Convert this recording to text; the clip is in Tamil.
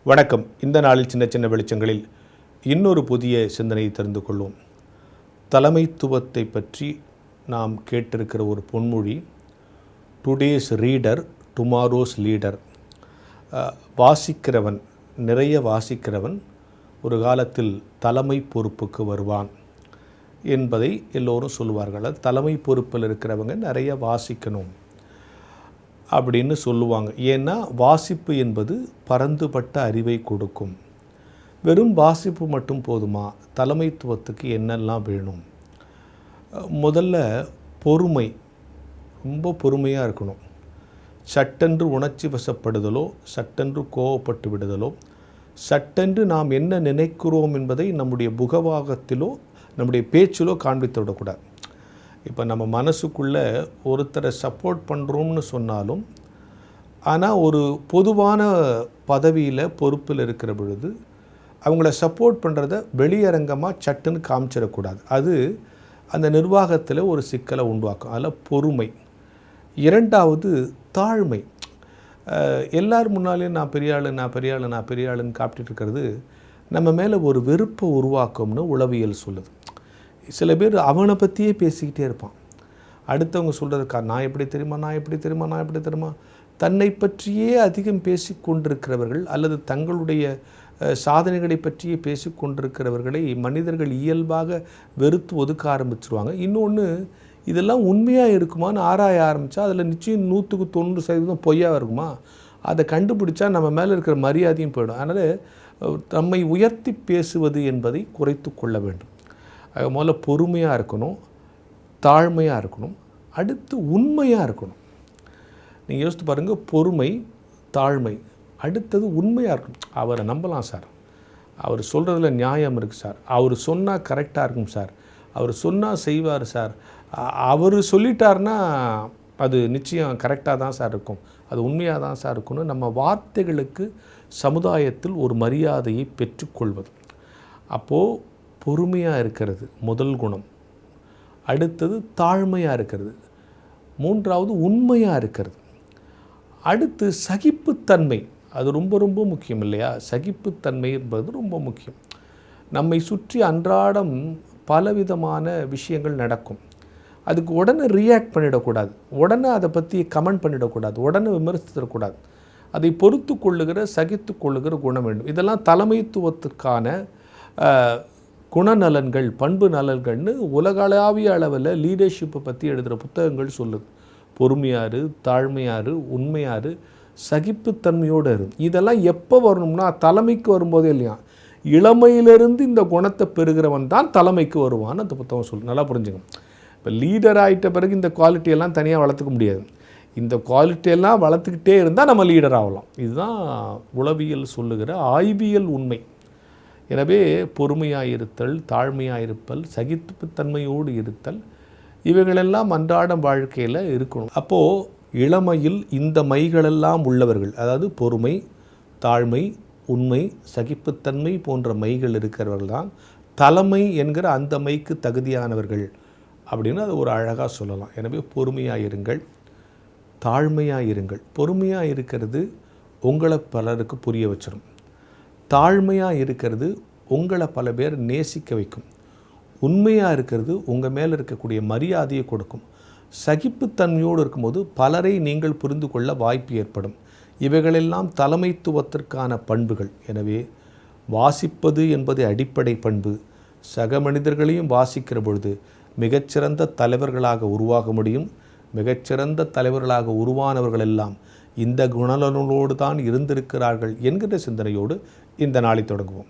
வணக்கம். இந்த நாளில் சின்ன சின்ன வெளிச்சங்களில் இன்னொரு புதிய சிந்தனையை தெரிந்து கொள்வோம். தலைமைத்துவத்தை பற்றி நாம் கேட்டிருக்கிற ஒரு பொன்மொழி, டுடேஸ் ரீடர் டுமாரோஸ் லீடர். வாசிக்கிறவன், நிறைய வாசிக்கிறவன் ஒரு காலத்தில் தலைமை பொறுப்புக்கு வருவான் என்பதை எல்லோரும் சொல்லுவார்கள். தலைமை பொறுப்பில் இருக்கிறவங்க நிறைய வாசிக்கணும் அப்படின்னு சொல்லுவாங்க. ஏன்னா வாசிப்பு என்பது பரந்துபட்ட அறிவை கொடுக்கும். வெறும் வாசிப்பு மட்டும் போதுமா? தலைமைத்துவத்துக்கு என்னெல்லாம் வேணும்? முதல்ல பொறுமை, ரொம்ப பொறுமையாக இருக்கணும். சட்டென்று உணர்ச்சி வசப்படுதலோ, சட்டென்று கோவப்பட்டு விடுதலோ, சட்டென்று நாம் என்ன நினைக்கிறோம் என்பதை நம்முடைய முகவாகத்திலோ நம்முடைய பேச்சிலோ காண்பித்து விடக்கூடாது. இப்போ நம்ம மனசுக்குள்ளே ஒருத்தரை சப்போர்ட் பண்ணுறோம்னு சொன்னாலும், ஆனால் ஒரு பொதுவான பதவியில் பொறுப்பில் இருக்கிற பொழுது அவங்கள சப்போர்ட் பண்ணுறத வெளியரங்கமாக சட்டுன்னு காமிச்சிடக்கூடாது. அது அந்த நிர்வாகத்தில் ஒரு சிக்கலை உண்டாக்கும். அதில் பொறுமை. இரண்டாவது தாழ்மை. எல்லார் முன்னாலேயும் நான் பெரிய ஆளுன்னு காப்பிட்டு இருக்கிறது நம்ம மேலே ஒரு வெறுப்பை உருவாக்கும்னு உளவியல் சொல்லுது. சில பேர் அவனை பற்றியே பேசிக்கிட்டே இருப்பான். அடுத்தவங்க சொல்கிறதுக்கா நான் எப்படி தெரியுமா தன்னை பற்றியே அதிகம் பேசி கொண்டிருக்கிறவர்கள் அல்லது தங்களுடைய சாதனைகளை பற்றியே பேசி கொண்டிருக்கிறவர்களை மனிதர்கள் இயல்பாக வெறுத்து ஒதுக்க ஆரம்பிச்சிருவாங்க. இன்னொன்று, இதெல்லாம் உண்மையாக இருக்குமான்னு ஆராய ஆரம்பித்தா அதில் நிச்சயம் 100% பொய்யாக இருக்குமா? அதை கண்டுபிடிச்சா நம்ம மேலே இருக்கிற மரியாதையும் போயிடும். அதனால் நம்மை உயர்த்தி பேசுவது என்பதை குறைத்து கொள்ள வேண்டும். முதல்ல பொறுமையாக இருக்கணும், தாழ்மையாக இருக்கணும், அடுத்து உண்மையாக இருக்கணும். நீங்கள் யோசித்து பாருங்கள், பொறுமை, தாழ்மை, அடுத்தது உண்மையாக இருக்கணும். அவரை நம்பலாம் சார், அவர் சொல்கிறதுல நியாயம் இருக்குது சார், அவர் சொன்னால் கரெக்டாக இருக்கும் சார், அவர் சொன்னால் செய்வார் சார், அவர் சொல்லிட்டார்னா அது நிச்சயம் கரெக்டாக தான் சார் இருக்கும், அது உண்மையாக தான் சார் இருக்கும்னு நம்ம வார்த்தைகளுக்கு சமுதாயத்தில் ஒரு மரியாதையை பெற்றுக்கொள்வது. அப்போது பொறுமையாக இருக்கிறது முதல் குணம், அடுத்தது தாழ்மையாக இருக்கிறது, மூன்றாவது உண்மையாக இருக்கிறது, அடுத்து சகிப்புத்தன்மை. அது ரொம்ப ரொம்ப முக்கியம் இல்லையா? சகிப்புத்தன்மை என்பது ரொம்ப முக்கியம். நம்மை சுற்றி அன்றாடம் பலவிதமான விஷயங்கள் நடக்கும். அதுக்கு உடனே ரியாக்ட் பண்ணிடக்கூடாது, உடனே அதை பற்றி கமெண்ட் பண்ணிடக்கூடாது, உடனே விமர்சித்திடக்கூடாது. அதை பொறுத்து கொள்ளுகிற, சகித்து கொள்ளுகிற குணம் வேண்டும். இதெல்லாம் தலைமைத்துவத்துக்கான குணநலன்கள், பண்பு நலன்கள்னு உலகளாவிய அளவில் லீடர்ஷிப்பை பற்றி எழுதுகிற புத்தகங்கள் சொல்லுது. பொறுமையாரு, தாழ்மையாரு, உண்மையாரு, சகிப்புத்தன்மையோடு இரு. இதெல்லாம் எப்போ வரணும்னா தலைமைக்கு வரும்போதே இல்லையா? இளமையிலிருந்து இந்த குணத்தை பெறுகிறவன் தான் தலைமைக்கு வருவான்னு அந்த புத்தகம் சொல்லு. நல்லா புரிஞ்சுங்க. இப்போ லீடர் ஆகிட்ட பிறகு இந்த குவாலிட்டியெல்லாம் தனியாக வளர்த்துக்க முடியாது. இந்த குவாலிட்டியெல்லாம் வளர்த்துக்கிட்டே இருந்தால் நம்ம லீடர் ஆகலாம். இதுதான் உளவியல் சொல்லுகிற ஆய்வியல் உண்மை. எனவே பொறுமையாக இருத்தல், தாழ்மையாக இருத்தல், சகிப்புத்தன்மையோடு இருத்தல், இவைகளெல்லாம் அன்றாடம் வாழ்க்கையில் இருக்கணும். அப்போது இளமையில் இந்த மைகளெல்லாம் உள்ளவர்கள், அதாவது பொறுமை, தாழ்மை, உண்மை, சகிப்புத்தன்மை போன்ற மைகள் இருக்கிறவர்கள் தான் தலைமை என்கிற அந்த மைக்கு தகுதியானவர்கள் அப்படின்னு அது ஒரு அழகாக சொல்லலாம். எனவே பொறுமையாக இருங்கள், தாழ்மையாக இருங்கள். பொறுமையாக இருக்கிறது உங்களை பலருக்கு புரிய வச்சிடும். தாழ்மையாக இருக்கிறது உங்களை பல பேர் நேசிக்க வைக்கும். உண்மையாக இருக்கிறது உங்கள் மேலே இருக்கக்கூடிய மரியாதையை கொடுக்கும். சகிப்புத்தன்மையோடு இருக்கும்போது பலரை நீங்கள் புரிந்து கொள்ள வாய்ப்பு ஏற்படும். இவைகளெல்லாம் தலைமைத்துவத்திற்கான பண்புகள். எனவே வாசிப்பது என்பது அடிப்படை பண்பு. சக மனிதர்களையும் வாசிக்கிற பொழுது மிகச்சிறந்த தலைவர்களாக உருவாக முடியும். மிகச்சிறந்த தலைவர்களாக உருவானவர்கள் எல்லாம் இந்த குணநலனோடு தான் இருந்திருக்கிறார்கள் என்கிற சிந்தனையோடு இந்த நாளை தொடங்குவோம்.